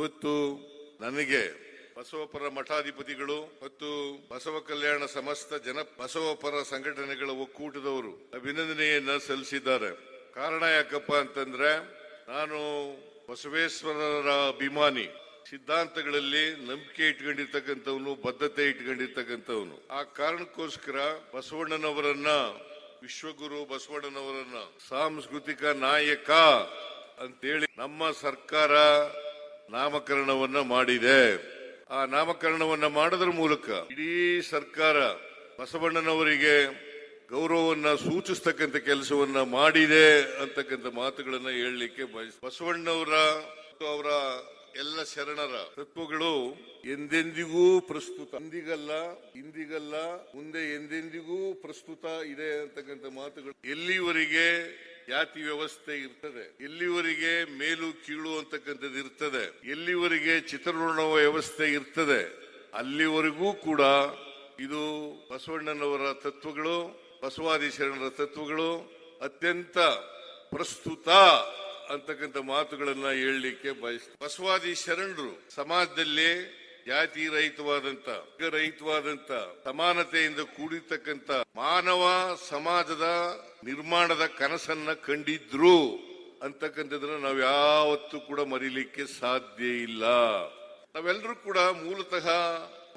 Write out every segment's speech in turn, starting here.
ಇವತ್ತು ನನಗೆ ಬಸವಪರ ಮಠಾಧಿಪತಿಗಳು ಮತ್ತು ಬಸವ ಕಲ್ಯಾಣ ಸಮಸ್ತ ಬಸವಪರ ಸಂಘಟನೆಗಳ ಒಕ್ಕೂಟದವರು ಅಭಿನಂದನೆಯನ್ನ ಸಲ್ಲಿಸಿದ್ದಾರೆ. ಕಾರಣ ಯಾಕಪ್ಪ ಅಂತಂದ್ರೆ, ನಾನು ಬಸವೇಶ್ವರರ ಅಭಿಮಾನಿ, ಸಿದ್ಧಾಂತಗಳಲ್ಲಿ ನಂಬಿಕೆ ಇಟ್ಕೊಂಡಿರ್ತಕ್ಕಂಥವನು, ಬದ್ಧತೆ ಇಟ್ಕೊಂಡಿರ್ತಕ್ಕಂಥವನು. ಆ ಕಾರಣಕ್ಕೋಸ್ಕರ ಬಸವಣ್ಣನವರನ್ನ, ವಿಶ್ವಗುರು ಬಸವಣ್ಣನವರನ್ನ ಸಾಂಸ್ಕೃತಿಕ ನಾಯಕ ಅಂತೇಳಿ ನಮ್ಮ ಸರ್ಕಾರ ನಾಮಕರಣವನ್ನ ಮಾಡಿದೆ. ಆ ನಾಮಕರಣವನ್ನ ಮಾಡೋದ್ರ ಮೂಲಕ ಇಡೀ ಸರ್ಕಾರ ಬಸವಣ್ಣನವರಿಗೆ ಗೌರವವನ್ನ ಸೂಚಿಸ್ತಕ್ಕಂಥ ಕೆಲಸವನ್ನ ಮಾಡಿದೆ ಅಂತಕ್ಕಂಥ ಮಾತುಗಳನ್ನ ಹೇಳಲಿಕ್ಕೆ ಬಸವಣ್ಣವರ ಅವರ ಎಲ್ಲ ಶರಣರ ತತ್ವಗಳು ಎಂದೆಂದಿಗೂ ಪ್ರಸ್ತುತ, ಇಂದಿಗಲ್ಲ ಮುಂದೆ ಎಂದೆಂದಿಗೂ ಪ್ರಸ್ತುತ ಇದೆ ಅಂತಕ್ಕಂಥ ಮಾತುಗಳು. ಎಲ್ಲಿವರೆಗೆ ಜಾತಿ ವ್ಯವಸ್ಥೆ ಇರ್ತದೆ, ಎಲ್ಲಿವರೆಗೆ ಮೇಲು ಕೀಳು ಅಂತಕ್ಕಂಥದ್ದು ಇರ್ತದೆ, ಎಲ್ಲಿವರೆಗೆ ಚಿತ್ರವರ್ಣ ವ್ಯವಸ್ಥೆ ಇರ್ತದೆ, ಅಲ್ಲಿವರೆಗೂ ಕೂಡ ಇದು ಬಸವಣ್ಣನವರ ತತ್ವಗಳು, ಬಸವಾದಿ ಶರಣರ ತತ್ವಗಳು ಅತ್ಯಂತ ಪ್ರಸ್ತುತ ಅಂತಕ್ಕಂಥ ಮಾತುಗಳನ್ನ ಹೇಳಲಿಕ್ಕೆ ಬಯಸ್ತಾರೆ. ಬಸವಾದಿ ಶರಣರು ಸಮಾಜದಲ್ಲಿ ಜಾತಿ ರಹಿತವಾದಂತ, ಸಮಾನತೆಯಿಂದ ಕೂಡಿರ್ತಕ್ಕಂಥ ಮಾನವ ಸಮಾಜದ ನಿರ್ಮಾಣದ ಕನಸನ್ನ ಕಂಡಿದ್ರು ಅಂತಕ್ಕಂಥದ್ದನ್ನ ನಾವು ಯಾವತ್ತೂ ಕೂಡ ಮರೀಲಿಕ್ಕೆ ಸಾಧ್ಯ ಇಲ್ಲ. ನಾವೆಲ್ಲರೂ ಕೂಡ ಮೂಲತಃ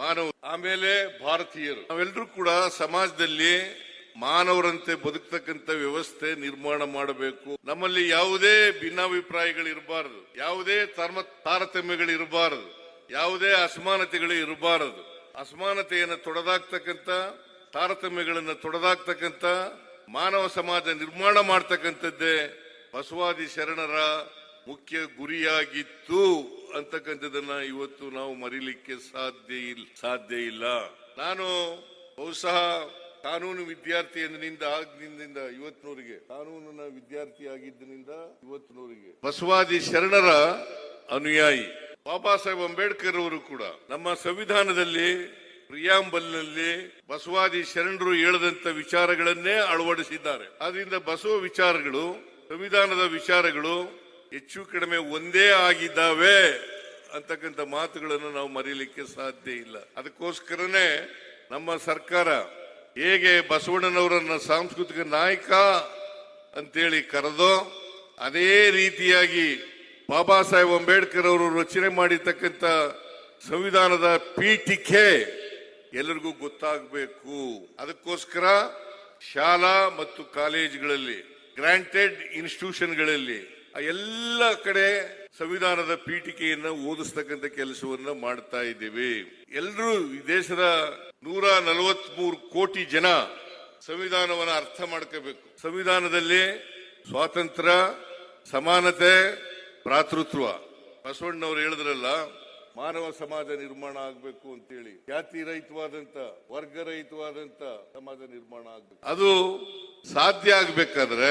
ಮಾನವ, ಆಮೇಲೆ ಭಾರತೀಯರು. ನಾವೆಲ್ಲರೂ ಕೂಡ ಸಮಾಜದಲ್ಲಿ ಮಾನವರಂತೆ ಬದುಕ್ತಕ್ಕಂಥ ವ್ಯವಸ್ಥೆ ನಿರ್ಮಾಣ ಮಾಡಬೇಕು. ನಮ್ಮಲ್ಲಿ ಯಾವುದೇ ಭಿನ್ನಾಭಿಪ್ರಾಯಗಳು ಇರಬಾರದು, ಯಾವುದೇ ತಾರತಮ್ಯಗಳಿರಬಾರದು, ಯಾವುದೇ ಅಸಮಾನತೆಗಳು ಇರಬಾರದು. ಅಸಮಾನತೆಯನ್ನು ತೊಡೆದಾಕ್ತಕ್ಕಂಥ, ತಾರತಮ್ಯಗಳನ್ನು ತೊಡೆದಾಕ್ತಕ್ಕಂಥ ಮಾನವ ಸಮಾಜ ನಿರ್ಮಾಣ ಮಾಡ್ತಕ್ಕಂಥದ್ದೇ ಬಸವಾದಿ ಶರಣರ ಮುಖ್ಯ ಗುರಿಯಾಗಿತ್ತು ಅಂತಕ್ಕಂಥದ್ದನ್ನ ಇವತ್ತು ನಾವು ಮರೀಲಿಕ್ಕೆ ಸಾಧ್ಯ ಇಲ್ಲ. ನಾನು ಬಹುಶಃ ಕಾನೂನು ವಿದ್ಯಾರ್ಥಿ ಆಗಿನಿಂದ ಇವತ್ತಿನವರೆಗೆ, ಕಾನೂನಿನ ವಿದ್ಯಾರ್ಥಿ ಆಗಿದ್ದರಿಂದ ಇವತ್ತಿನವರೆಗೆ ಬಸವಾದಿ ಶರಣರ ಅನುಯಾಯಿ. ಬಾಬಾ ಸಾಹೇಬ್ ಅಂಬೇಡ್ಕರ್ ಅವರು ಕೂಡ ನಮ್ಮ ಸಂವಿಧಾನದಲ್ಲಿ ಪ್ರಿಯಾಂಬಲ್ನಲ್ಲಿ ಬಸವಾದಿ ಶರಣರು ಹೇಳದಂತ ವಿಚಾರಗಳನ್ನೇ ಅಳವಡಿಸಿದ್ದಾರೆ. ಆದ್ರಿಂದ ಬಸವ ವಿಚಾರಗಳು, ಸಂವಿಧಾನದ ವಿಚಾರಗಳು ಹೆಚ್ಚು ಕಡಿಮೆ ಒಂದೇ ಆಗಿದ್ದಾವೆ ಅಂತಕ್ಕಂಥ ಮಾತುಗಳನ್ನು ನಾವು ಮರೀಲಿಕ್ಕೆ ಸಾಧ್ಯ ಇಲ್ಲ. ಅದಕ್ಕೋಸ್ಕರನೇ ನಮ್ಮ ಸರ್ಕಾರ ಹೇಗೆ ಬಸವಣ್ಣನವರನ್ನ ಸಾಂಸ್ಕೃತಿಕ ನಾಯಕ ಅಂತೇಳಿ ಕರೆದೋ, ಅದೇ ರೀತಿಯಾಗಿ ಬಾಬಾ ಸಾಹೇಬ್ ಅಂಬೇಡ್ಕರ್ ಅವರು ರಚನೆ ಮಾಡಿರ್ತಕ್ಕಂಥ ಸಂವಿಧಾನದ ಪೀಠಿಕೆ ಎಲ್ಲರಿಗೂ ಗೊತ್ತಾಗಬೇಕು. ಅದಕ್ಕೋಸ್ಕರ ಶಾಲಾ ಮತ್ತು ಕಾಲೇಜುಗಳಲ್ಲಿ, ಗ್ರಾಂಟೆಡ್ ಇನ್ಸ್ಟಿಟ್ಯೂಷನ್ಗಳಲ್ಲಿ ಎಲ್ಲ ಕಡೆ ಸಂವಿಧಾನದ ಪೀಠಿಕೆಯನ್ನ ಓದಿಸ್ತಕ್ಕಂಥ ಕೆಲಸವನ್ನ ಮಾಡ್ತಾ ಇದ್ದೇವೆ. ಎಲ್ಲರೂ ಈ ದೇಶದ 143 ಕೋಟಿ ಜನ ಸಂವಿಧಾನವನ್ನ ಅರ್ಥ ಮಾಡ್ಕೋಬೇಕು. ಸಂವಿಧಾನದಲ್ಲಿ ಸ್ವಾತಂತ್ರ್ಯ, ಸಮಾನತೆ, ಭ್ರಾತೃತ್ವ, ಬಸವಣ್ಣವ್ರು ಹೇಳಿದ್ರಲ್ಲ, ಮಾನವ ಸಮಾಜ ನಿರ್ಮಾಣ ಆಗ್ಬೇಕು ಅಂತೇಳಿ, ಜಾತಿ ರಹಿತವಾದಂತ, ವರ್ಗ ರಹಿತವಾದಂತ ಸಮಾಜ ನಿರ್ಮಾಣ ಆಗ್ಬೇಕು. ಅದು ಸಾಧ್ಯ ಆಗ್ಬೇಕಾದ್ರೆ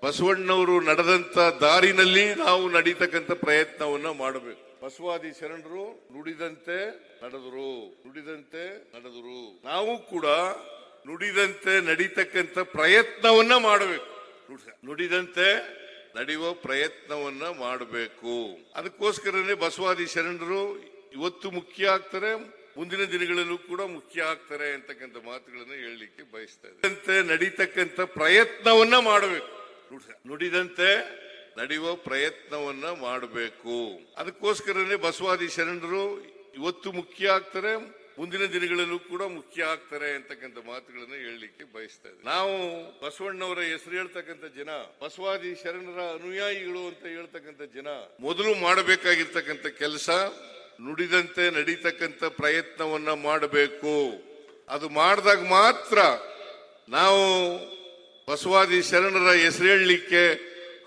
ಬಸವಣ್ಣವರು ನಡೆದಂತ ದಾರಿನಲ್ಲಿ ನಾವು ನಡೀತಕ್ಕಂಥ ಪ್ರಯತ್ನವನ್ನ ಮಾಡಬೇಕು. ಬಸವಾದಿ ಶರಣರು ನುಡಿದಂತೆ ನಡೆದರು. ನಾವು ಕೂಡ ನುಡಿದಂತೆ ನಡೀತಕ್ಕಂಥ ಪ್ರಯತ್ನವನ್ನ ಮಾಡಬೇಕು. ನುಡಿದಂತೆ ನಡೆಯುವ ಪ್ರಯತ್ನವನ್ನ ಮಾಡಬೇಕು. ಅದಕ್ಕೋಸ್ಕರನೇ ಬಸವಾದಿ ಶರಣರು ಇವತ್ತು ಮುಖ್ಯ ಆಗ್ತಾರೆ, ಮುಂದಿನ ದಿನಗಳಲ್ಲೂ ಕೂಡ ಮುಖ್ಯ ಆಗ್ತಾರೆ ಅಂತಕ್ಕಂಥ ಮಾತುಗಳನ್ನ ಹೇಳಲಿಕ್ಕೆ ಬಯಸ್ತಾ ಇದ್ದಾರೆ. ನಡೀತಕ್ಕಂಥ ಪ್ರಯತ್ನವನ್ನ ಮಾಡಬೇಕು. ನುಡಿದಂತೆ ನಡೆಯುವ ಪ್ರಯತ್ನವನ್ನ ಮಾಡಬೇಕು. ಅದಕ್ಕೋಸ್ಕರನೇ ಬಸವಾದಿ ಶರಣರು ಇವತ್ತು ಮುಖ್ಯ ಆಗ್ತಾರೆ, ಮುಂದಿನ ದಿನಗಳಲ್ಲೂ ಕೂಡ ಮುಖ್ಯ ಆಗ್ತಾರೆ ಅಂತಕ್ಕಂಥ ಮಾತುಗಳನ್ನ ಹೇಳಲಿಕ್ಕೆ ಬಯಸ್ತಾ ಇದ್ದಾರೆ. ನಾವು ಬಸವಣ್ಣವರ ಹೆಸರು ಹೇಳ್ತಕ್ಕಂಥ ಜನ, ಬಸವಾದಿ ಶರಣರ ಅನುಯಾಯಿಗಳು ಅಂತ ಹೇಳ್ತಕ್ಕಂಥ ಜನ ಮೊದಲು ಮಾಡಬೇಕಾಗಿರ್ತಕ್ಕಂಥ ಕೆಲಸ ನುಡಿದಂತೆ ನಡೀತಕ್ಕಂಥ ಪ್ರಯತ್ನವನ್ನ ಮಾಡಬೇಕು. ಅದು ಮಾಡಿದಾಗ ಮಾತ್ರ ನಾವು ಬಸವಾದಿ ಶರಣರ ಹೆಸರು ಹೇಳಲಿಕ್ಕೆ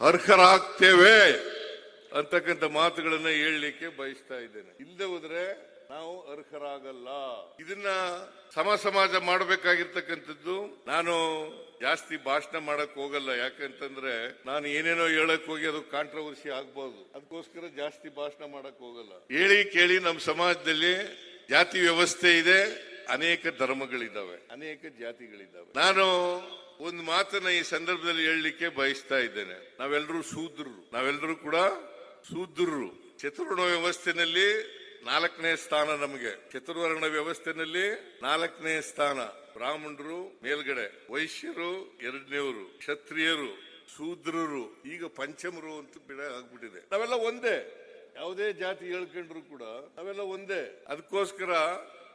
ಅರ್ಹರಾಗ್ತೇವೆ ಅಂತಕ್ಕಂಥ ಮಾತುಗಳನ್ನ ಹೇಳಲಿಕ್ಕೆ ಬಯಸ್ತಾ ಇದ್ದೇನೆ. ಇಲ್ಲದೆ ಹೋದ್ರೆ ನಾವು ಅರ್ಹರಾಗಲ್ಲ. ಇದನ್ನ ಸಮಾಜ ಮಾಡಬೇಕಾಗಿರ್ತಕ್ಕಂಥದ್ದು. ನಾನು ಜಾಸ್ತಿ ಭಾಷಣ ಮಾಡಕ್ ಹೋಗಲ್ಲ, ಯಾಕಂತಂದ್ರೆ ನಾನು ಏನೇನೋ ಹೇಳಕ್ ಹೋಗಿ ಅದು ಕಾಂಟ್ರವರ್ಸಿ ಆಗ್ಬಹುದು. ಅದಕ್ಕೋಸ್ಕರ ಜಾಸ್ತಿ ಭಾಷಣ ಮಾಡಕ್ ಹೋಗಲ್ಲ. ಹೇಳಿ ಕೇಳಿ ನಮ್ಮ ಸಮಾಜದಲ್ಲಿ ಜಾತಿ ವ್ಯವಸ್ಥೆ ಇದೆ, ಅನೇಕ ಧರ್ಮಗಳಿದ್ದಾವೆ, ಅನೇಕ ಜಾತಿಗಳಿದ್ದಾವೆ. ನಾನು ಒಂದು ಮಾತನ್ನ ಈ ಸಂದರ್ಭದಲ್ಲಿ ಹೇಳಲಿಕ್ಕೆ ಬಯಸ್ತಾ ಇದ್ದೇನೆ. ನಾವೆಲ್ಲರೂ ಕೂಡ ಶೂದ್ರರು. ಚತುರ್ವರ್ಣ ವ್ಯವಸ್ಥೆನಲ್ಲಿ 4ನೇ ಸ್ಥಾನ ನಮಗೆ. ಚತುರ್ವರ್ಣ ವ್ಯವಸ್ಥೆನಲ್ಲಿ 4ನೇ ಸ್ಥಾನ. ಬ್ರಾಹ್ಮಣರು ಮೇಲ್ಗಡೆ, ವೈಶ್ಯರು 2ನೇವರು, ಕ್ಷತ್ರಿಯರು, ಶೂದ್ರರು, ಈಗ ಪಂಚಮರು ಅಂತ ಬಿಡ ಆಗ್ಬಿಟ್ಟಿದೆ. ನಾವೆಲ್ಲ ಒಂದೇ, ಯಾವುದೇ ಜಾತಿ ಹೇಳ್ಕೊಂಡ್ರು ಕೂಡ ನಾವೆಲ್ಲ ಒಂದೇ. ಅದಕ್ಕೋಸ್ಕರ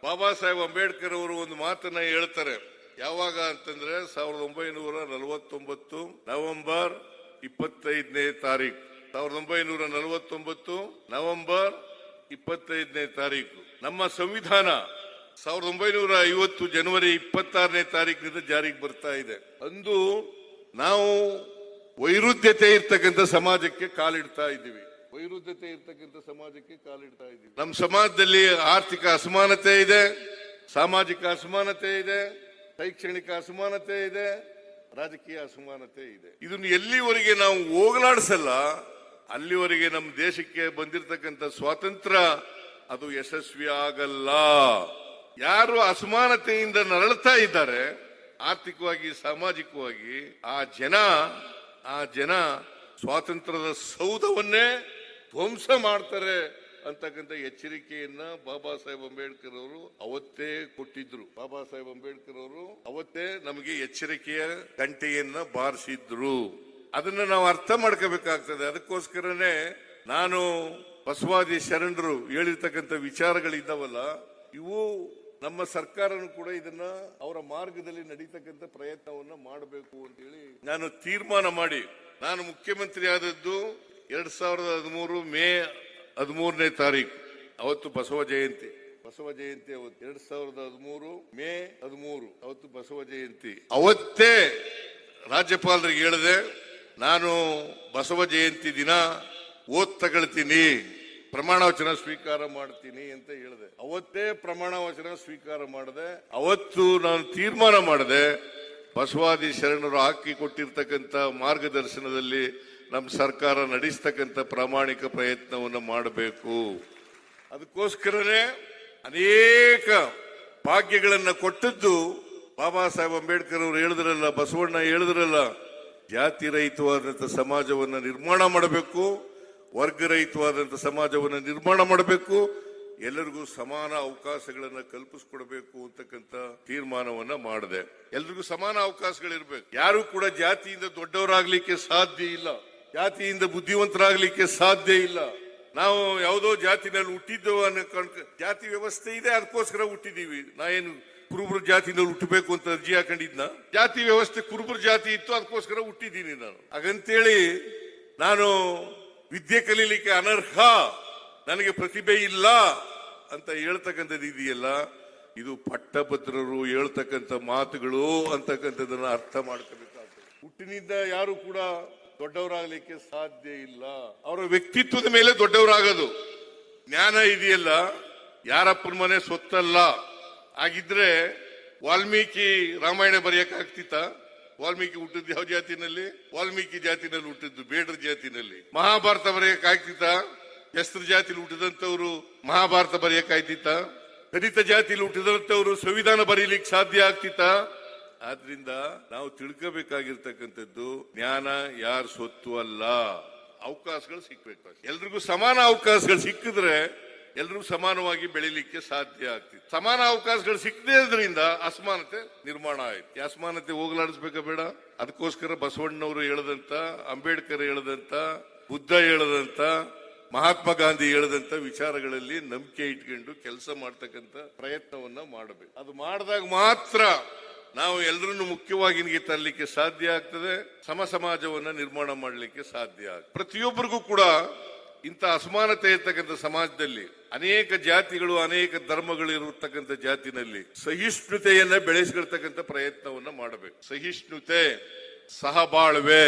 ಬಾಬಾ ಸಾಹೇಬ್ ಅಂಬೇಡ್ಕರ್ ಅವರು ಒಂದು ಮಾತನ್ನ ಹೇಳ್ತಾರೆ. ಯಾವಾಗ ಅಂತಂದ್ರೆ 1949 ನವೆಂಬರ್ 25ನೇ ತಾರೀಕು. 1949 ನವೆಂಬರ್ 25ನೇ ತಾರೀಕು. ನಮ್ಮ ಸಂವಿಧಾನ 1950 ಜನವರಿ 26ನೇ ತಾರೀಕಿನಿಂದ ಜಾರಿಗೆ ಬರ್ತಾ ಇದೆ. ಅಂದು ನಾವು ವೈರುಧ್ಯತೆ ಇರ್ತಕ್ಕಂಥ ಸಮಾಜಕ್ಕೆ ಕಾಲಿಡ್ತಾ ಇದ್ದೀವಿ. ವೈರುಧ್ಯತೆ ಇರ್ತಕ್ಕಂಥ ಸಮಾಜಕ್ಕೆ ಕಾಲಿಡ್ತಾ ಇದ್ದೀವಿ. ನಮ್ಮ ಸಮಾಜದಲ್ಲಿ ಆರ್ಥಿಕ ಅಸಮಾನತೆ ಇದೆ, ಸಾಮಾಜಿಕ ಅಸಮಾನತೆ ಇದೆ, ಶೈಕ್ಷಣಿಕ ಅಸಮಾನತೆ ಇದೆ, ರಾಜಕೀಯ ಅಸಮಾನತೆ ಇದೆ. ಇದನ್ನು ಎಲ್ಲಿವರೆಗೆ ನಾವು ಹೋಗಲಾಡಿಸಲ್ಲ ಅಲ್ಲಿವರೆಗೆ ನಮ್ಮ ದೇಶಕ್ಕೆ ಬಂದಿರತಕ್ಕಂಥ ಸ್ವಾತಂತ್ರ್ಯ ಅದು ಯಶಸ್ವಿ ಆಗಲ್ಲ. ಯಾರು ಅಸಮಾನತೆಯಿಂದ ನರಳುತ್ತಾ ಇದ್ದಾರೆ ಆರ್ಥಿಕವಾಗಿ, ಸಾಮಾಜಿಕವಾಗಿ, ಆ ಜನ ಸ್ವಾತಂತ್ರ್ಯದ ಸೌಧವನ್ನೇ ಧ್ವಂಸ ಮಾಡ್ತಾರೆ ಅಂತಕ್ಕಂಥ ಎಚ್ಚರಿಕೆಯನ್ನ ಬಾಬಾ ಸಾಹೇಬ್ ಅಂಬೇಡ್ಕರ್ ಅವರು ಅವತ್ತೇ ಕೊಟ್ಟಿದ್ರು. ಬಾಬಾ ಸಾಹೇಬ್ ಅಂಬೇಡ್ಕರ್ ಅವರು ಅವತ್ತೇ ನಮಗೆ ಎಚ್ಚರಿಕೆಯ ಗಂಟೆಯನ್ನ ಬಾರಿಸಿದ್ರು. ಅದನ್ನ ನಾವು ಅರ್ಥ ಮಾಡ್ಕೋಬೇಕಾಗ್ತದೆ. ಅದಕ್ಕೋಸ್ಕರನೇ ನಾನು ಬಸವಾದಿ ಶರಣರು ಹೇಳಿರ್ತಕ್ಕಂಥ ವಿಚಾರಗಳಿದ್ದಾವಲ್ಲ, ಇವು ನಮ್ಮ ಸರ್ಕಾರನು ಕೂಡ ಇದನ್ನ ಅವರ ಮಾರ್ಗದಲ್ಲಿ ನಡೀತಕ್ಕಂಥ ಪ್ರಯತ್ನವನ್ನ ಮಾಡಬೇಕು ಅಂತ ಹೇಳಿ ನಾನು ತೀರ್ಮಾನ ಮಾಡಿ, ನಾನು ಮುಖ್ಯಮಂತ್ರಿ ಆದದ್ದು 2013 ಮೇ 13ನೇ ತಾರೀಕು. ಅವತ್ತು ಬಸವ ಜಯಂತಿ ಅವತ್ತು 2013 ಮೇ 13 ಅವತ್ತು ಬಸವ ಜಯಂತಿ. ಅವತ್ತೇ ರಾಜ್ಯಪಾಲರಿಗೆ ಹೇಳಿದೆ, ನಾನು ಬಸವ ಜಯಂತಿ ದಿನ ಓದ್ ತಗೊಳ್ತೀನಿ, ಪ್ರಮಾಣ ವಚನ ಸ್ವೀಕಾರ ಮಾಡ್ತೀನಿ ಅಂತ ಹೇಳಿದೆ. ಅವತ್ತೇ ಪ್ರಮಾಣ ವಚನ ಸ್ವೀಕಾರ ಮಾಡಿದೆ. ಅವತ್ತು ನಾನು ತೀರ್ಮಾನ ಮಾಡಿದೆ, ಬಸವಾದಿ ಶರಣರು ಹಾಕಿ ಕೊಟ್ಟಿರ್ತಕ್ಕಂಥ ಮಾರ್ಗದರ್ಶನದಲ್ಲಿ ನಮ್ಮ ಸರ್ಕಾರ ನಡೆಸ್ತಕ್ಕಂಥ ಪ್ರಾಮಾಣಿಕ ಪ್ರಯತ್ನವನ್ನು ಮಾಡಬೇಕು. ಅದಕ್ಕೋಸ್ಕರನೇ ಅನೇಕ ಭಾಗ್ಯಗಳನ್ನ ಕೊಟ್ಟದ್ದು ಬಾಬಾ ಸಾಹೇಬ್ ಅಂಬೇಡ್ಕರ್ ಅವರು ಹೇಳಿದ್ರಲ್ಲ, ಬಸವಣ್ಣ ಹೇಳಿದ್ರಲ್ಲ, ಜಾತಿ ರಹಿತವಾದಂಥ ಸಮಾಜವನ್ನು ನಿರ್ಮಾಣ ಮಾಡಬೇಕು, ವರ್ಗರಹಿತವಾದಂಥ ಸಮಾಜವನ್ನು ನಿರ್ಮಾಣ ಮಾಡಬೇಕು, ಎಲ್ಲರಿಗೂ ಸಮಾನ ಅವಕಾಶಗಳನ್ನ ಕಲ್ಪಿಸ್ಕೊಡ್ಬೇಕು ಅಂತಕ್ಕಂಥ ತೀರ್ಮಾನವನ್ನ ಮಾಡಿದೆ. ಎಲ್ರಿಗೂ ಸಮಾನ ಅವಕಾಶಗಳಿರ್ಬೇಕು. ಯಾರು ಕೂಡ ಜಾತಿಯಿಂದ ದೊಡ್ಡವರಾಗ್ಲಿಕ್ಕೆ ಸಾಧ್ಯ ಇಲ್ಲ, ಜಾತಿಯಿಂದ ಬುದ್ಧಿವಂತರಾಗ್ಲಿಕ್ಕೆ ಸಾಧ್ಯ ಇಲ್ಲ. ನಾವು ಯಾವುದೋ ಜಾತಿನಲ್ಲಿ ಹುಟ್ಟಿದ್ದೇವೆ ಅನ್ನೋ ಜಾತಿ ವ್ಯವಸ್ಥೆ ಇದೆ, ಅದಕ್ಕೋಸ್ಕರ ಹುಟ್ಟಿದೀವಿ. ನಾ ಏನು ಕುರುಬರ ಜಾತಿನಲ್ಲಿ ಹುಟ್ಟಬೇಕು ಅಂತ ಅರ್ಜಿ ಹಾಕೊಂಡಿದ್ನ? ಜಾತಿ ವ್ಯವಸ್ಥೆ ಕುರುಬರ ಜಾತಿ ಇತ್ತು, ಅದಕ್ಕೋಸ್ಕರ ಹುಟ್ಟಿದ್ದೀನಿ ನಾನು. ಹಾಗಂತೇಳಿ ನಾನು ವಿದ್ಯೆ ಕಲೀಲಿಕ್ಕೆ ಅನರ್ಹ, ನನಗೆ ಪ್ರತಿಭೆ ಇಲ್ಲ ಅಂತ ಹೇಳ್ತಕ್ಕಂಥದ್ದು ಇದೆಯಲ್ಲ, ಇದು ಪಟ್ಟಭದ್ರರು ಹೇಳ್ತಕ್ಕಂಥ ಮಾತುಗಳು ಅಂತಕ್ಕಂಥದ್ದನ್ನ ಅರ್ಥ ಮಾಡ್ಕೋಬೇಕಾಗ್ತದೆ. ಹುಟ್ಟಿನಿಂದ ಯಾರು ಕೂಡ ದೊಡ್ಡವರಾಗಲಿಕ್ಕೆ ಸಾಧ್ಯ ಇಲ್ಲ. ಅವರ ವ್ಯಕ್ತಿತ್ವದ ಮೇಲೆ ದೊಡ್ಡವರಾಗೋದು. ಜ್ಞಾನ ಇದೆಯಲ್ಲ ಯಾರಪ್ಪನ ಮನೆ ಸೊತ್ತಲ್ಲ. ಆಗಿದ್ರೆ ವಾಲ್ಮೀಕಿ ರಾಮಾಯಣ ಬರೆಯಕ್ ಆಗ್ತಿತ್ತ? ವಾಲ್ಮೀಕಿ ಹುಟ್ಟಿದ್ದು ಯಾವ ಜಾತಿನಲ್ಲಿ? ವಾಲ್ಮೀಕಿ ಜಾತಿನಲ್ಲಿ ಹುಟ್ಟಿದ್ದು, ಬೇಡರ ಜಾತಿನಲ್ಲಿ. ಮಹಾಭಾರತ ಬರೆಯಕ್ ಆಗ್ತಿತ್ತ? ಹೆಸ್ರ ಜಾತಿಲಿ ಹುಟ್ಟಿದಂತವ್ರು ಮಹಾಭಾರತ ಬರೆಯಕ್ ಆಯ್ತಿತ್ತ? ದಲಿತ ಜಾತಿಲಿ ಹುಟ್ಟಿದಂತವ್ರು ಸಂವಿಧಾನ ಬರೀಲಿಕ್ಕೆ ಸಾಧ್ಯ ಆಗ್ತಿತ್ತ? ಆದ್ರಿಂದ ನಾವು ತಿಳ್ಕೋಬೇಕಾಗಿರ್ತಕ್ಕಂಥದ್ದು, ಜ್ಞಾನ ಯಾರ ಸೊತ್ತು ಅಲ್ಲ, ಅವಕಾಶಗಳು ಸಿಕ್ಬೇಕು. ಎಲ್ರಿಗೂ ಸಮಾನ ಅವಕಾಶಗಳು ಸಿಕ್ಕಿದ್ರೆ ಎಲ್ರೂ ಸಮಾನವಾಗಿ ಬೆಳಿಲಿಕ್ಕೆ ಸಾಧ್ಯ ಆಗ್ತಿತ್ತು. ಸಮಾನ ಅವಕಾಶಗಳು ಸಿಕ್ಕದೇ ಇದ್ರಿಂದ ಅಸಮಾನತೆ ನಿರ್ಮಾಣ ಆಯ್ತು. ಈ ಅಸಮಾನತೆ ಹೋಗಲಾಡಿಸ್ಬೇಕಾ ಬೇಡ? ಅದಕ್ಕೋಸ್ಕರ ಬಸವಣ್ಣವರು ಹೇಳದಂತ, ಅಂಬೇಡ್ಕರ್ ಹೇಳದಂತ, ಬುದ್ಧ ಹೇಳದಂತ, ಮಹಾತ್ಮ ಗಾಂಧಿ ಹೇಳದಂತ ವಿಚಾರಗಳಲ್ಲಿ ನಂಬಿಕೆ ಇಟ್ಕೊಂಡು ಕೆಲಸ ಮಾಡ್ತಕ್ಕಂಥ ಪ್ರಯತ್ನವನ್ನ ಮಾಡಬೇಕು. ಅದು ಮಾಡಿದಾಗ ಮಾತ್ರ ನಾವು ಎಲ್ಲರನ್ನು ಮುಖ್ಯವಾಗಿ ತರಲಿಕ್ಕೆ ಸಾಧ್ಯ ಆಗ್ತದೆ, ಸಮಾಜವನ್ನ ನಿರ್ಮಾಣ ಮಾಡಲಿಕ್ಕೆ ಸಾಧ್ಯ ಆಗ್ತದೆ. ಪ್ರತಿಯೊಬ್ಬರಿಗೂ ಕೂಡ ಇಂಥ ಅಸಮಾನತೆ ಇರ್ತಕ್ಕಂಥ ಸಮಾಜದಲ್ಲಿ ಅನೇಕ ಜಾತಿಗಳು, ಅನೇಕ ಧರ್ಮಗಳು ಇರತಕ್ಕಂಥ ಜಾತಿನಲ್ಲಿ ಸಹಿಷ್ಣುತೆಯನ್ನ ಬೆಳೆಸಿಕೊಳ್ತಕ್ಕಂಥ ಪ್ರಯತ್ನವನ್ನ ಮಾಡಬೇಕು. ಸಹಿಷ್ಣುತೆ, ಸಹಬಾಳ್ವೆ,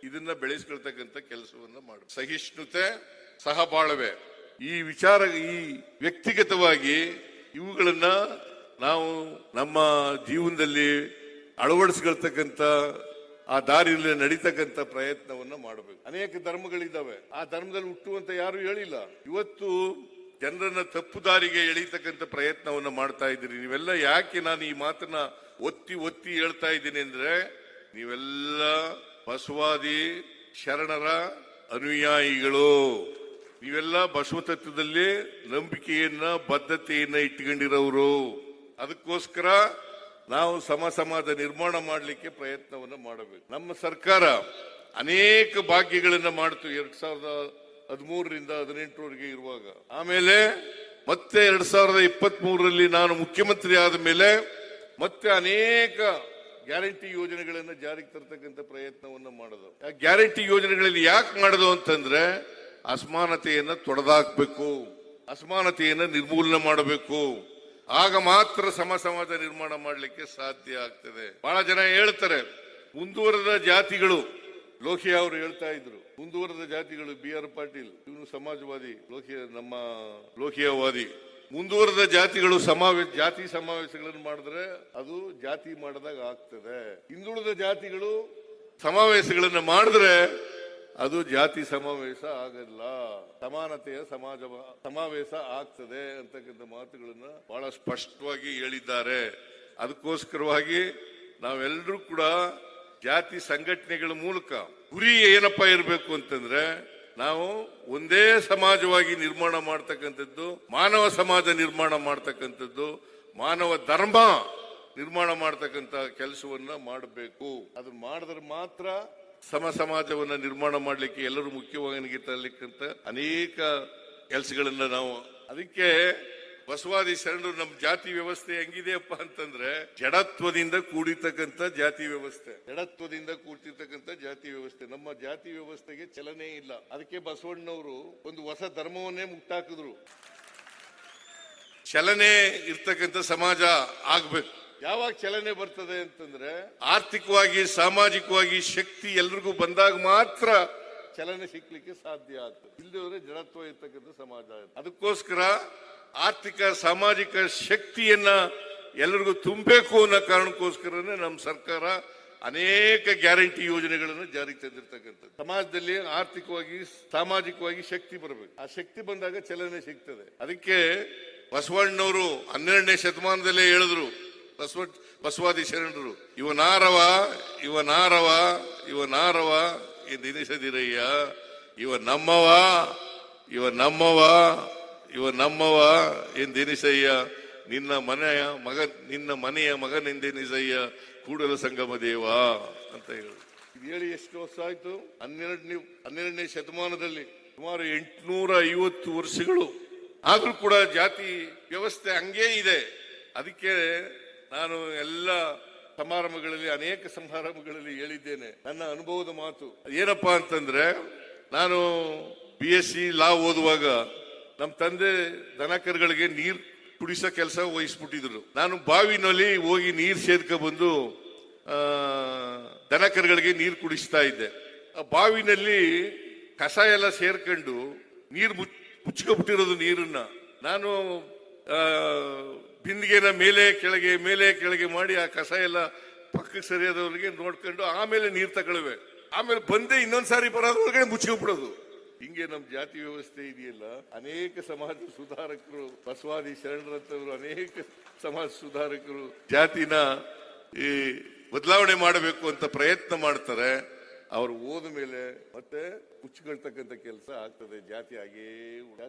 ಇದನ್ನ ಬೆಳೆಸಿಕೊಳ್ತಕ್ಕಂಥ ಕೆಲಸವನ್ನ ಮಾಡಬೇಕು. ಸಹಿಷ್ಣುತೆ, ಸಹಬಾಳ್ವೆ, ಈ ವಿಚಾರ, ಈ ವ್ಯಕ್ತಿಗತವಾಗಿ ಇವುಗಳನ್ನ ನಾವು ನಮ್ಮ ಜೀವನದಲ್ಲಿ ಅಳವಡಿಸಿಕೊಳ್ತಕ್ಕಂಥ, ಆ ದಾರಿಯಲ್ಲಿ ನಡೀತಕ್ಕಂಥ ಪ್ರಯತ್ನವನ್ನ ಮಾಡಬೇಕು. ಅನೇಕ ಧರ್ಮಗಳಿದ್ದಾವೆ, ಆ ಧರ್ಮದಲ್ಲಿ ಹುಟ್ಟುವಂತ ಯಾರು ಹೇಳಿಲ್ಲ. ಇವತ್ತು ಜನರನ್ನ ತಪ್ಪು ದಾರಿಗೆ ಎಳೀತಕ್ಕಂಥ ಪ್ರಯತ್ನವನ್ನ ಮಾಡ್ತಾ ಇದ್ದೀರಿ. ನೀವೆಲ್ಲ ಯಾಕೆ ನಾನು ಈ ಮಾತನ್ನ ಒತ್ತಿ ಒತ್ತಿ ಹೇಳ್ತಾ ಇದ್ದೀನಿ ಅಂದ್ರೆ, ನೀವೆಲ್ಲ ಬಸವಾದಿ ಶರಣರ ಅನುಯಾಯಿಗಳು, ನೀವೆಲ್ಲ ಬಸವ ತತ್ವದಲ್ಲಿ ನಂಬಿಕೆಯನ್ನ ಬದ್ಧತೆಯನ್ನ ಇಟ್ಕೊಂಡಿರೋರು. ಅದಕ್ಕೋಸ್ಕರ ನಾವು ಸಮಾಜ ನಿರ್ಮಾಣ ಮಾಡಲಿಕ್ಕೆ ಪ್ರಯತ್ನವನ್ನ ಮಾಡಬೇಕು. ನಮ್ಮ ಸರ್ಕಾರ ಅನೇಕ ಭಾಗ್ಯಗಳನ್ನ ಮಾಡಿತು 2013ರಿಂದ 2018ರವರೆಗೆ ಇರುವಾಗ. ಆಮೇಲೆ ಮತ್ತೆ 2023ರಲ್ಲಿ ನಾನು ಮುಖ್ಯಮಂತ್ರಿ ಆದ ಮೇಲೆ ಮತ್ತೆ ಅನೇಕ ಗ್ಯಾರಂಟಿ ಯೋಜನೆಗಳನ್ನ ಜಾರಿಗೆ ತರ್ತಕ್ಕಂಥ ಪ್ರಯತ್ನವನ್ನ ಮಾಡೋದು. ಆ ಗ್ಯಾರಂಟಿ ಯೋಜನೆಗಳಲ್ಲಿ ಯಾಕೆ ಮಾಡೋದು ಅಂತಂದ್ರೆ ಅಸಮಾನತೆಯನ್ನ ತೊಡೆದಾಕ್ಬೇಕು, ಅಸಮಾನತೆಯನ್ನ ನಿರ್ಮೂಲನೆ ಮಾಡಬೇಕು. ಆಗ ಮಾತ್ರ ಸಮಾಜ ನಿರ್ಮಾಣ ಮಾಡಲಿಕ್ಕೆ ಸಾಧ್ಯ ಆಗ್ತದೆ. ಬಹಳ ಜನ ಹೇಳ್ತಾರೆ ಮುಂದುವರೆದ ಜಾತಿಗಳು, ಲೋಹಿಯಾ ಅವರು ಹೇಳ್ತಾ ಇದ್ರು, ಮುಂದುವರೆದ ಜಾತಿಗಳು BR ಪಾಟೀಲ್ ಇವನು ಸಮಾಜವಾದಿ, ನಮ್ಮ ಲೋಹಿಯಾವಾದಿ. ಮುಂದುವರೆದ ಜಾತಿಗಳು ಜಾತಿ ಸಮಾವೇಶಗಳನ್ನು ಮಾಡಿದ್ರೆ ಅದು ಜಾತಿ ಮಾಡಿದಾಗ ಆಗ್ತದೆ. ಹಿಂದುಳಿದ ಜಾತಿಗಳು ಸಮಾವೇಶಗಳನ್ನ ಮಾಡಿದ್ರೆ ಅದು ಜಾತಿ ಸಮಾವೇಶ ಆಗಲ್ಲ, ಸಮಾನತೆಯ ಸಮಾವೇಶ ಆಗ್ತದೆ ಅಂತಕ್ಕಂಥ ಮಾತುಗಳನ್ನ ಬಹಳ ಸ್ಪಷ್ಟವಾಗಿ ಹೇಳಿದ್ದಾರೆ. ಅದಕ್ಕೋಸ್ಕರವಾಗಿ ನಾವೆಲ್ಲರೂ ಕೂಡ ಜಾತಿ ಸಂಘಟನೆಗಳ ಮೂಲಕ ಗುರಿ ಏನಪ್ಪಾ ಇರಬೇಕು ಅಂತಂದ್ರೆ ನಾವು ಒಂದೇ ಸಮಾಜವಾಗಿ ನಿರ್ಮಾಣ ಮಾಡ್ತಕ್ಕಂಥದ್ದು, ಮಾನವ ಸಮಾಜ ನಿರ್ಮಾಣ ಮಾಡ್ತಕ್ಕಂಥದ್ದು, ಮಾನವ ಧರ್ಮ ನಿರ್ಮಾಣ ಮಾಡ್ತಕ್ಕಂಥ ಕೆಲಸವನ್ನ ಮಾಡಬೇಕು. ಅದನ್ನ ಮಾಡಿದ್ರೆ ಮಾತ್ರ ಸಮಾಜವನ್ನ ನಿರ್ಮಾಣ ಮಾಡಲಿಕ್ಕೆ ಎಲ್ಲರೂ ಮುಖ್ಯವಾಗಿ ತರಲಿಕ್ಕಂತ ಅನೇಕ ಕೆಲಸಗಳನ್ನ ನಾವು. ಅದಕ್ಕೆ ಬಸವಾದಿ ಶರಣರು ನಮ್ಮ ಜಾತಿ ವ್ಯವಸ್ಥೆ ಹೆಂಗಿದೆಯಪ್ಪ ಅಂತಂದ್ರೆ ಜಡತ್ವದಿಂದ ಕೂಡಿರ್ತಕ್ಕಂಥ ಜಾತಿ ವ್ಯವಸ್ಥೆ, ಜಡತ್ವದಿಂದ ಕೂಡಿರ್ತಕ್ಕಂಥ ಜಾತಿ ವ್ಯವಸ್ಥೆ. ನಮ್ಮ ಜಾತಿ ವ್ಯವಸ್ಥೆಗೆ ಚಲನೆ ಇಲ್ಲ. ಅದಕ್ಕೆ ಬಸವಣ್ಣವರು ಒಂದು ಹೊಸ ಧರ್ಮವನ್ನೇ ಮುಟ್ಟಾಕಿದ್ರು. ಚಲನೆ ಇರ್ತಕ್ಕಂಥ ಸಮಾಜ ಆಗ್ಬೇಕು. ಯಾವಾಗ ಚಲನೆ ಬರ್ತದೆ ಅಂತಂದ್ರೆ ಆರ್ಥಿಕವಾಗಿ ಸಾಮಾಜಿಕವಾಗಿ ಶಕ್ತಿ ಎಲ್ರಿಗೂ ಬಂದಾಗ ಮಾತ್ರ ಚಲನೆ ಸಿಕ್ಲಿಕ್ಕೆ ಸಾಧ್ಯ ಆಗ್ತದೆ. ಇಲ್ಲದವರೆ ಜಡತ್ವ ಇರ್ತಕ್ಕಂಥ ಸಮಾಜ. ಅದಕ್ಕೋಸ್ಕರ ಆರ್ಥಿಕ ಸಾಮಾಜಿಕ ಶಕ್ತಿಯನ್ನ ಎಲ್ಲರಿಗೂ ತುಂಬಬೇಕು ಅನ್ನೋ ಕಾರಣಕ್ಕೋಸ್ಕರನೇ ನಮ್ಮ ಸರ್ಕಾರ ಅನೇಕ ಗ್ಯಾರಂಟಿ ಯೋಜನೆಗಳನ್ನು ಜಾರಿಗೆ ತಂದಿರ್ತಕ್ಕಂಥದ್ದು. ಸಮಾಜದಲ್ಲಿ ಆರ್ಥಿಕವಾಗಿ ಸಾಮಾಜಿಕವಾಗಿ ಶಕ್ತಿ ಬರಬೇಕು. ಆ ಶಕ್ತಿ ಬಂದಾಗ ಚಲನೆ ಸಿಗ್ತದೆ. ಅದಕ್ಕೆ ಬಸವಣ್ಣವರು 12ನೇ ಶತಮಾನದಲ್ಲೇ ಹೇಳಿದ್ರು, ಬಸವಾದಿ ಶರಣರು, ಇವನಾರವ ಎಂದೆನಿಸದಿರಯ್ಯ, ಇವ ನಮ್ಮವ ಎಂದೆನಿಸಯ್ಯ, ನಿನ್ನ ಮನೆಯ ಮಗನೆಂದೆನಿಸಯ್ಯ, ಕೂಡಲ ಸಂಗಮ ದೇವ ಅಂತ ಹೇಳಿ. ಇದು ಹೇಳಿ ಎಷ್ಟು ವರ್ಷ ಆಯ್ತು? 12ನೇ ಶತಮಾನದಲ್ಲಿ ಸುಮಾರು 850 ವರ್ಷಗಳು ಆದ್ರೂ ಕೂಡ ಜಾತಿ ವ್ಯವಸ್ಥೆ ಹಂಗೇ ಇದೆ. ಅದಕ್ಕೆ ನಾನು ಎಲ್ಲ ಸಮಾರಂಭಗಳಲ್ಲಿ ಅನೇಕ ಸಮಾರಂಭಗಳಲ್ಲಿ ಹೇಳಿದ್ದೇನೆ ನನ್ನ ಅನುಭವದ ಮಾತು. ಏನಪ್ಪಾ ಅಂತಂದ್ರೆ ನಾನು BSc ಲಾ ಓದುವಾಗ ನಮ್ಮ ತಂದೆ ದನಕರುಗಳಿಗೆ ನೀರ್ ಕುಡಿಸೋ ಕೆಲಸ ವಹಿಸ್ಬಿಟ್ಟಿದ್ರು. ನಾನು ಬಾವಿನಲ್ಲಿ ಹೋಗಿ ನೀರ್ ಸೇದ್ಕ ಬಂದು ದನಕರುಗಳಿಗೆ ನೀರು ಕುಡಿಸ್ತಾ ಇದ್ದೆ. ಆ ಬಾವಿನಲ್ಲಿ ಕಸ ಎಲ್ಲ ಸೇರ್ಕೊಂಡು ನೀರು ಮುಚ್ಕೊಬಿಟ್ಟಿರೋದು ನೀರನ್ನ ನಾನು ಬಿಂದಿಗೆನ ಮೇಲೆ ಕೆಳಗೆ ಮಾಡಿ ಆ ಕಸ ಎಲ್ಲ ಪಕ್ಕಕ್ಕೆ ಸರಿಯಾದವ್ರಿಗೆ ನೋಡ್ಕೊಂಡು ಆಮೇಲೆ ನೀರು ತಗೊಳ್ಳುವೆ. ಆಮೇಲೆ ಬಂದೆ ಇನ್ನೊಂದ್ಸಾರಿ ಬರೋದ್ರೊಳಗಡೆ ಮುಚ್ಕೊಬಿಡೋದು. ಹಿಂಗೆ ನಮ್ ಜಾತಿ ವ್ಯವಸ್ಥೆ ಇದೆಯಲ್ಲ, ಅನೇಕ ಸಮಾಜ ಸುಧಾರಕರು, ಬಸವಾದಿ ಶರಣರಂತವರು ಅನೇಕ ಸಮಾಜ ಸುಧಾರಕರು ಜಾತಿನ ಈ ಬದಲಾವಣೆ ಮಾಡಬೇಕು ಅಂತ ಪ್ರಯತ್ನ ಮಾಡ್ತಾರೆ. ಅವ್ರು ಹೋದ ಮೇಲೆ ಮತ್ತೆ ಮುಚ್ಚಿಕೊಳ್ತಕ್ಕಂಥ ಕೆಲಸ ಆಗ್ತದೆ. ಜಾತಿ ಹಾಗೇ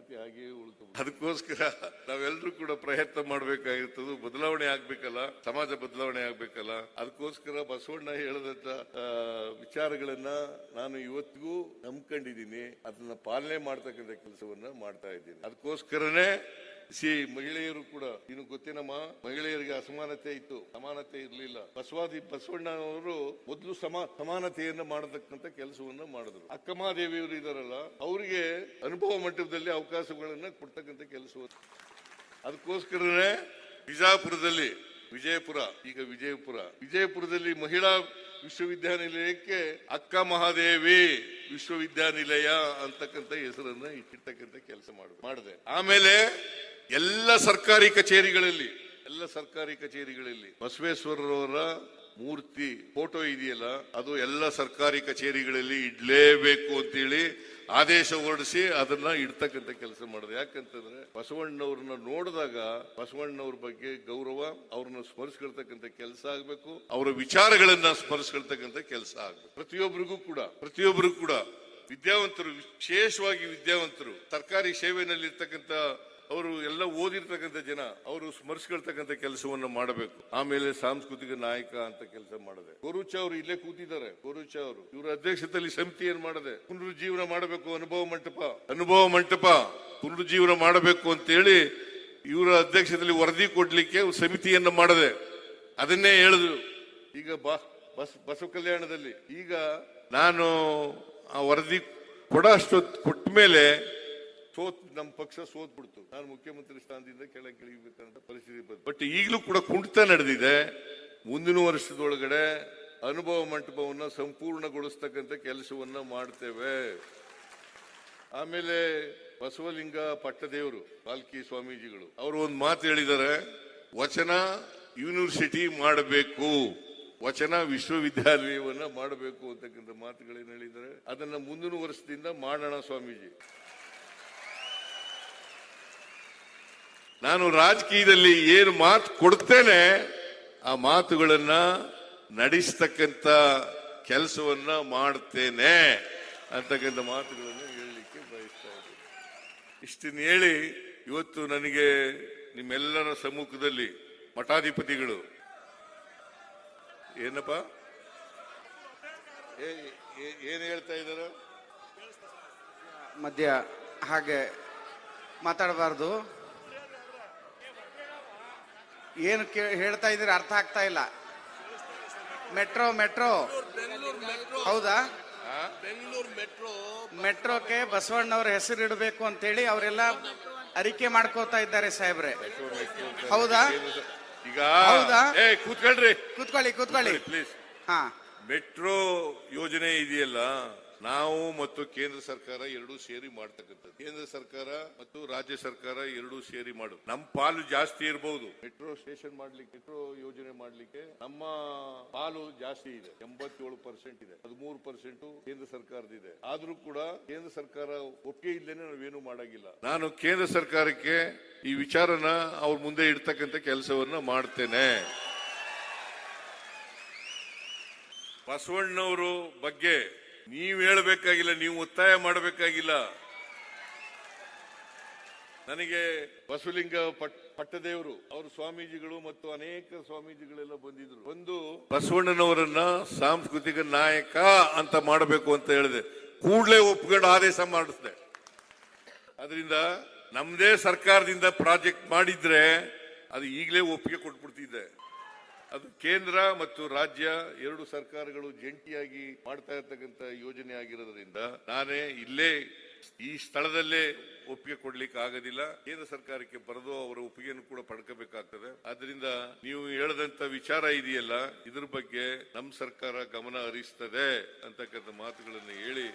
ಉಳಿತು. ಅದಕ್ಕೋಸ್ಕರ ನಾವೆಲ್ಲರೂ ಕೂಡ ಪ್ರಯತ್ನ ಮಾಡ್ಬೇಕಾಗಿರ್ತದೆ. ಬದಲಾವಣೆ ಆಗ್ಬೇಕಲ್ಲ, ಸಮಾಜ ಬದಲಾವಣೆ ಆಗ್ಬೇಕಲ್ಲ. ಅದಕ್ಕೋಸ್ಕರ ಬಸವಣ್ಣ ಹೇಳದಂತ ವಿಚಾರಗಳನ್ನ ನಾನು ಇವತ್ತಿಗೂ ನಂಬ್ಕೊಂಡಿದ್ದೀನಿ. ಅದನ್ನ ಪಾಲನೆ ಮಾಡ್ತಕ್ಕಂಥ ಕೆಲಸವನ್ನ ಮಾಡ್ತಾ ಇದ್ದೀನಿ. ಅದಕ್ಕೋಸ್ಕರನೇ ಮಹಿಳೆಯರು ಕೂಡ ಇನ್ನು ಗೊತ್ತೇನಮ್ಮ, ಮಹಿಳೆಯರಿಗೆ ಅಸಮಾನತೆ ಇತ್ತು, ಸಮಾನತೆ ಇರಲಿಲ್ಲ. ಬಸವಣ್ಣನವರು ಮೊದಲು ಸಮಾನತೆಯನ್ನ ಮಾಡತಕ್ಕಂತ ಕೆಲಸವನ್ನ ಮಾಡಿದ್ರು. ಅಕ್ಕಮಹಾದೇವಿಯವರು ಇದಾರಲ್ಲ, ಅವರಿಗೆ ಅನುಭವ ಮಟ್ಟದಲ್ಲಿ ಅವಕಾಶಗಳನ್ನ ಕೊಡ್ತಕ್ಕಂಥ ಕೆಲಸವನ್ನು. ಅದಕ್ಕೋಸ್ಕರನೇ ವಿಜಯಪುರದಲ್ಲಿ ಮಹಿಳಾ ವಿಶ್ವವಿದ್ಯಾನಿಲಯಕ್ಕೆ ಅಕ್ಕ ಮಹಾದೇವಿ ವಿಶ್ವವಿದ್ಯಾನಿಲಯ ಅಂತಕ್ಕಂಥ ಹೆಸರನ್ನ ಇಟ್ಟಿರ್ತಕ್ಕಂಥ ಕೆಲಸ ಮಾಡಿದೆ. ಆಮೇಲೆ ಎಲ್ಲ ಸರ್ಕಾರಿ ಕಚೇರಿಗಳಲ್ಲಿ ಬಸವೇಶ್ವರರವರ ಮೂರ್ತಿ ಫೋಟೋ ಇದೆಯಲ್ಲ, ಅದು ಎಲ್ಲ ಸರ್ಕಾರಿ ಕಚೇರಿಗಳಲ್ಲಿ ಇಡ್ಲೇಬೇಕು ಅಂತೇಳಿ ಆದೇಶ ಹೊರಡಿಸಿ ಅದನ್ನ ಇಡ್ತಕ್ಕಂಥ ಕೆಲಸ ಮಾಡಿದೆ. ಯಾಕಂತಂದ್ರೆ ಬಸವಣ್ಣವ್ರನ್ನ ನೋಡಿದಾಗ ಬಸವಣ್ಣವ್ರ ಬಗ್ಗೆ ಗೌರವ, ಅವ್ರನ್ನ ಸ್ಮರಿಸ್ಕೊಳ್ತಕ್ಕಂಥ ಕೆಲಸ ಆಗ್ಬೇಕು, ಅವರ ವಿಚಾರಗಳನ್ನ ಸ್ಮರಿಸ್ಕೊಳ್ತಕ್ಕಂಥ ಕೆಲಸ ಆಗ್ಬೇಕು. ಪ್ರತಿಯೊಬ್ಬರಿಗೂ ಕೂಡ ವಿದ್ಯಾವಂತರು, ವಿಶೇಷವಾಗಿ ವಿದ್ಯಾವಂತರು, ಸರ್ಕಾರಿ ಸೇವೆಯಲ್ಲಿರ್ತಕ್ಕಂಥ ಅವರು ಎಲ್ಲ ಓದಿರ್ತಕ್ಕಂಥ ಜನ, ಅವರು ಸ್ಮರಿಸ್ಕೊಳ್ತಕ್ಕಂಥ ಕೆಲಸವನ್ನು ಮಾಡಬೇಕು. ಆಮೇಲೆ ಸಾಂಸ್ಕೃತಿಕ ನಾಯಕ ಅಂತ ಕೆಲಸ ಮಾಡದೆ. ಕೋರುಚ ಅವರು ಇಲ್ಲೇ ಕೂತಿದ್ದಾರೆ. ಕೋರುಚ ಅವರು ಇವರ ಅಧ್ಯಕ್ಷತೆಯಲ್ಲಿ ಸಮಿತಿಯನ್ನು ಮಾಡದೆ ಪುನರುಜ್ಜೀವನ ಮಾಡಬೇಕು. ಅನುಭವ ಮಂಟಪ ಪುನರುಜ್ಜೀವನ ಮಾಡಬೇಕು ಅಂತೇಳಿ ಇವರ ಅಧ್ಯಕ್ಷತೆಯಲ್ಲಿ ವರದಿ ಕೊಡ್ಲಿಕ್ಕೆ ಸಮಿತಿಯನ್ನ ಮಾಡದೆ ಅದನ್ನೇ ಹೇಳಿದ್ರು. ಈಗ ಬಸವ ಕಲ್ಯಾಣದಲ್ಲಿ ಈಗ ನಾನು ಆ ವರದಿ ಕೊಟ್ಟ ಮೇಲೆ ನಮ್ಮ ಪಕ್ಷ ಸೋತ್ಬಿಡ್ತು. ನಾನು ಮುಖ್ಯಮಂತ್ರಿ ಸ್ಥಾನದಿಂದ ಕೆಳಗೆ ಇಳಿಬೇಕಂತ ಪರಿಸ್ಥಿತಿ ಬಂತು. ಬಟ್ ಈಗಲೂ ಕೂಡ ಕುಂಠಿತ ನಡೆದಿದೆ. ಮುಂದಿನ ವರ್ಷದೊಳಗಡೆ ಅನುಭವ ಮಂಟಪವನ್ನ ಸಂಪೂರ್ಣಗೊಳಿಸ್ತಕ್ಕಂಥ ಕೆಲಸವನ್ನ ಮಾಡ್ತೇವೆ. ಆಮೇಲೆ ಬಸವಲಿಂಗ ಪಟ್ಟದೇವರು ಪಾಲ್ಕಿ ಸ್ವಾಮೀಜಿಗಳು ಅವರು ಒಂದು ಮಾತು ಹೇಳಿದ್ದಾರೆ, ವಚನ ಯೂನಿವರ್ಸಿಟಿ ಮಾಡಬೇಕು, ವಚನ ವಿಶ್ವವಿದ್ಯಾಲಯವನ್ನ ಮಾಡಬೇಕು ಅಂತಕ್ಕಂಥ ಮಾತುಗಳೇನು ಹೇಳಿದ್ದಾರೆ. ಅದನ್ನ ಮುಂದಿನ ವರ್ಷದಿಂದ ಮಾಡೋಣ ಸ್ವಾಮೀಜಿ. ನಾನು ರಾಜಕೀಯದಲ್ಲಿ ಏನು ಮಾತು ಕೊಡ್ತೇನೆ ಆ ಮಾತುಗಳನ್ನ ನಡೆಸ್ತಕ್ಕಂಥ ಕೆಲಸವನ್ನ ಮಾಡ್ತೇನೆ ಅಂತಕ್ಕಂಥ ಮಾತುಗಳನ್ನು ಹೇಳಲಿಕ್ಕೆ ಬಯಸ್ತಾ ಇದ್ದೀನಿ. ಇಷ್ಟನ್ನು ಹೇಳಿ ಇವತ್ತು ನನಗೆ ನಿಮ್ಮೆಲ್ಲರ ಸಮ್ಮುಖದಲ್ಲಿ ಮಠಾಧಿಪತಿಗಳು ಏನಪ್ಪ ಏನ್ ಹೇಳ್ತಾ ಇದ್ದಾರೆ, ಮಧ್ಯ ಹಾಗೆ ಮಾತಾಡಬಾರ್ದು. ಏನು ಹೇಳ್ತಾ ಇದ್ದೀರಿ ಅರ್ಥ ಆಗ್ತಾ ಇಲ್ಲ. ಮೆಟ್ರೋ ಹೌದಾ? ಮೆಟ್ರೋಕ್ಕೆ ಬಸವಣ್ಣವ್ರ ಹೆಸರು ಇಡಬೇಕು ಅಂತೇಳಿ ಅವರೆಲ್ಲ ಅರಿಕೆ ಮಾಡ್ಕೋತಾ ಇದ್ದಾರೆ ಸಾಹೇಬ್ರೆ. ಹೌದಾ? ಈಗ ಹೌದಾ? ಕೂತ್ಕೊಳ್ಳಿ ಪ್ಲೀಸ್. ಹಾ, ಮೆಟ್ರೋ ಯೋಜನೆ ಇದೆಯಲ್ಲ, ನಾವು ಮತ್ತು ಕೇಂದ್ರ ಸರ್ಕಾರ ಎರಡೂ ಸೇರಿ ಮಾಡ್ತಕ್ಕಂಥದ್ದು. ಕೇಂದ್ರ ಸರ್ಕಾರ ಮತ್ತು ರಾಜ್ಯ ಸರ್ಕಾರ ಎರಡೂ ಸೇರಿ ಮಾಡು. ನಮ್ಮ ಪಾಲು ಜಾಸ್ತಿ ಇರಬಹುದು. ಮೆಟ್ರೋ ಸ್ಟೇಷನ್ ಮಾಡ್ಲಿಕ್ಕೆ, ಮೆಟ್ರೋ ಯೋಜನೆ ಮಾಡ್ಲಿಕ್ಕೆ ನಮ್ಮ ಪಾಲು ಜಾಸ್ತಿ ಇದೆ, 87% ಇದೆ. 13% ಕೇಂದ್ರ ಸರ್ಕಾರದಿದೆ. ಆದ್ರೂ ಕೂಡ ಕೇಂದ್ರ ಸರ್ಕಾರ ಒಪ್ಪಿಗೆ ಇಲ್ದೇನೆ ನಾವೇನು ಮಾಡಾಗಿಲ್ಲ. ನಾನು ಕೇಂದ್ರ ಸರ್ಕಾರಕ್ಕೆ ಈ ವಿಚಾರನ ಅವ್ರ ಮುಂದೆ ಇಡ್ತಕ್ಕಂಥ ಕೆಲಸವನ್ನ ಮಾಡ್ತೇನೆ. ಬಸವಣ್ಣವರು ಬಗ್ಗೆ ನೀವು ಹೇಳಬೇಕಾಗಿಲ್ಲ, ನೀವು ಒತ್ತಾಯ ಮಾಡಬೇಕಾಗಿಲ್ಲ. ನನಗೆ ಬಸವಲಿಂಗ ಪಟ್ಟದೇವರು ಅವರು ಸ್ವಾಮೀಜಿಗಳು ಮತ್ತು ಅನೇಕ ಸ್ವಾಮೀಜಿಗಳೆಲ್ಲ ಬಂದಿದ್ರು. ಒಂದು ಬಸವಣ್ಣನವರನ್ನ ಸಾಂಸ್ಕೃತಿಕ ನಾಯಕ ಅಂತ ಮಾಡಬೇಕು ಅಂತ ಹೇಳಿದೆ. ಕೂಡಲೇ ಒಪ್ಕೊಂಡು ಆದೇಶ ಮಾಡಿಸಿದೆ. ಅದರಿಂದ ನಮ್ದೇ ಸರ್ಕಾರದಿಂದ ಪ್ರಾಜೆಕ್ಟ್ ಮಾಡಿದ್ರೆ ಅದು ಈಗಲೇ ಒಪ್ಪಿಗೆ ಕೊಟ್ಬಿಡ್ತಿದ್ದೆ. ಅದು ಕೇಂದ್ರ ಮತ್ತು ರಾಜ್ಯ ಎರಡು ಸರ್ಕಾರಗಳು ಜಂಟಿಯಾಗಿ ಮಾಡ್ತಾ ಇರ್ತಕ್ಕಂಥ ಯೋಜನೆ ಆಗಿರೋದ್ರಿಂದ ನಾನೇ ಇಲ್ಲೇ ಈ ಸ್ಥಳದಲ್ಲೇ ಒಪ್ಪಿಗೆ ಕೊಡ್ಲಿಕ್ಕೆ ಆಗೋದಿಲ್ಲ. ಕೇಂದ್ರ ಸರ್ಕಾರಕ್ಕೆ ಬರೆದು ಅವರ ಒಪ್ಪಿಗೆಯನ್ನು ಕೂಡ ಪಡ್ಕೋಬೇಕಾಗ್ತದೆ. ಆದ್ರಿಂದ ನೀವು ಹೇಳದಂತ ವಿಚಾರ ಇದೆಯಲ್ಲ, ಇದ್ರ ಬಗ್ಗೆ ನಮ್ಮ ಸರ್ಕಾರ ಗಮನ ಹರಿಸ್ತದೆ ಅಂತಕ್ಕಂಥ ಮಾತುಗಳನ್ನು ಹೇಳಿ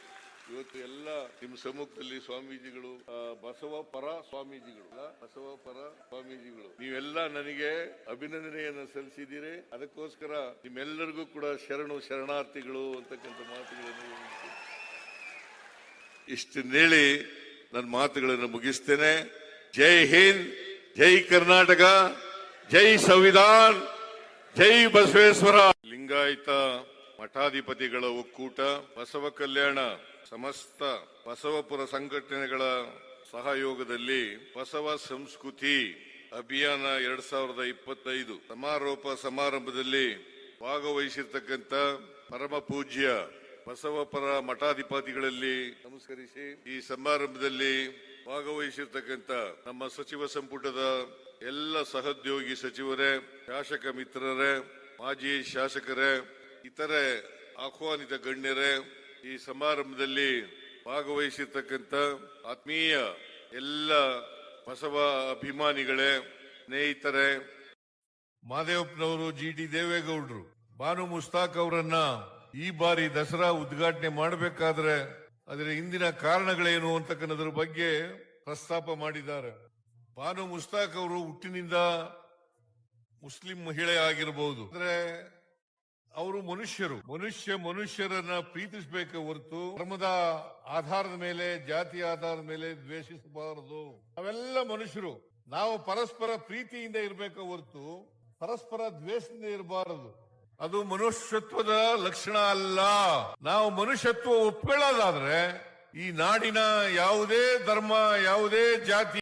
ಇವತ್ತು ಎಲ್ಲ ನಿಮ್ಮ ಸಮ್ಮುಖದಲ್ಲಿ ಸ್ವಾಮೀಜಿಗಳು, ಬಸವ ಪರ ಸ್ವಾಮೀಜಿಗಳು ನೀವೆಲ್ಲ ನನಗೆ ಅಭಿನಂದನೆಯನ್ನು ಸಲ್ಲಿಸಿದ್ದೀರಿ. ಅದಕ್ಕೋಸ್ಕರ ನಿಮ್ಮೆಲ್ಲರಿಗೂ ಕೂಡ ಶರಣಾರ್ಥಿಗಳು ಅಂತಕ್ಕಂಥ ಮಾತುಗಳನ್ನು ಇಷ್ಟನ್ನೇಳಿ ನನ್ನ ಮಾತುಗಳನ್ನು ಮುಗಿಸ್ತೇನೆ. ಜೈ ಹಿಂದ್, ಜೈ ಕರ್ನಾಟಕ, ಜೈ ಸಂವಿಧಾನ್, ಜೈ ಬಸವೇಶ್ವರ. ಲಿಂಗಾಯತ ಮಠಾಧಿಪತಿಗಳ ಒಕ್ಕೂಟ, ಬಸವ ಕಲ್ಯಾಣ ಸಮಸ್ತ ಬಸವಪುರ ಸಂಘಟನೆಗಳ ಸಹಯೋಗದಲ್ಲಿ ಬಸವ ಸಂಸ್ಕೃತಿ ಅಭಿಯಾನ 2025 ಸಮಾರೋಪ ಸಮಾರಂಭದಲ್ಲಿ ಭಾಗವಹಿಸಿರ್ತಕ್ಕಂಥ ಪರಮ ಪೂಜ್ಯ ಬಸವಪುರ ಮಠಾಧಿಪತಿಗಳಲ್ಲಿ ನಮಸ್ಕರಿಸಿ, ಈ ಸಮಾರಂಭದಲ್ಲಿ ಭಾಗವಹಿಸಿರ್ತಕ್ಕಂಥ ನಮ್ಮ ಸಚಿವ ಸಂಪುಟದ ಎಲ್ಲ ಸಹೋದ್ಯೋಗಿ ಸಚಿವರೇ, ಶಾಸಕ ಮಿತ್ರರೇ, ಮಾಜಿ ಶಾಸಕರೇ, ಇತರೆ ಆಹ್ವಾನಿತ ಗಣ್ಯರೇ, ಈ ಸಮಾರಂಭದಲ್ಲಿ ಭಾಗವಹಿಸಿರ್ತಕ್ಕಂಥ ಆತ್ಮೀಯ ಎಲ್ಲ ಬಸವ ಅಭಿಮಾನಿಗಳೇ, ಸ್ನೇಹಿತರೆ, ಮಾದೇವಪ್ಪನವರು, GT ದೇವೇಗೌಡರು, ಬಾನು ಮುಸ್ತಾಕ್ ಅವರನ್ನ ಈ ಬಾರಿ ದಸರಾ ಉದ್ಘಾಟನೆ ಮಾಡಬೇಕಾದ್ರೆ ಅದರ ಹಿಂದಿನ ಕಾರಣಗಳೇನು ಅಂತಕ್ಕನ್ನದ್ರ ಬಗ್ಗೆ ಪ್ರಸ್ತಾಪ ಮಾಡಿದ್ದಾರೆ. ಬಾನು ಮುಸ್ತಾಕ್ ಅವರು ಹುಟ್ಟಿನಿಂದ ಮುಸ್ಲಿಂ ಮಹಿಳೆ ಆಗಿರಬಹುದು, ಅಂದ್ರೆ ಅವರು ಮನುಷ್ಯರನ್ನ ಪ್ರೀತಿಸಬೇಕೆ ಹೊರತು ಧರ್ಮದ ಆಧಾರದ ಮೇಲೆ, ಜಾತಿಯ ಆಧಾರದ ಮೇಲೆ ದ್ವೇಷಿಸಬಾರದು. ನಾವೆಲ್ಲ ಮನುಷ್ಯರು, ನಾವು ಪರಸ್ಪರ ಪ್ರೀತಿಯಿಂದ ಇರಬೇಕೆ ಹೊರತು ಪರಸ್ಪರ ದ್ವೇಷದಿಂದ ಇರಬಾರದು. ಅದು ಮನುಷ್ಯತ್ವದ ಲಕ್ಷಣ ಅಲ್ಲ. ನಾವು ಮನುಷ್ಯತ್ವ ಒಪ್ಕೊಳ್ಳೋದಾದ್ರೆ ಈ ನಾಡಿನ ಯಾವುದೇ ಧರ್ಮ, ಯಾವುದೇ ಜಾತಿ,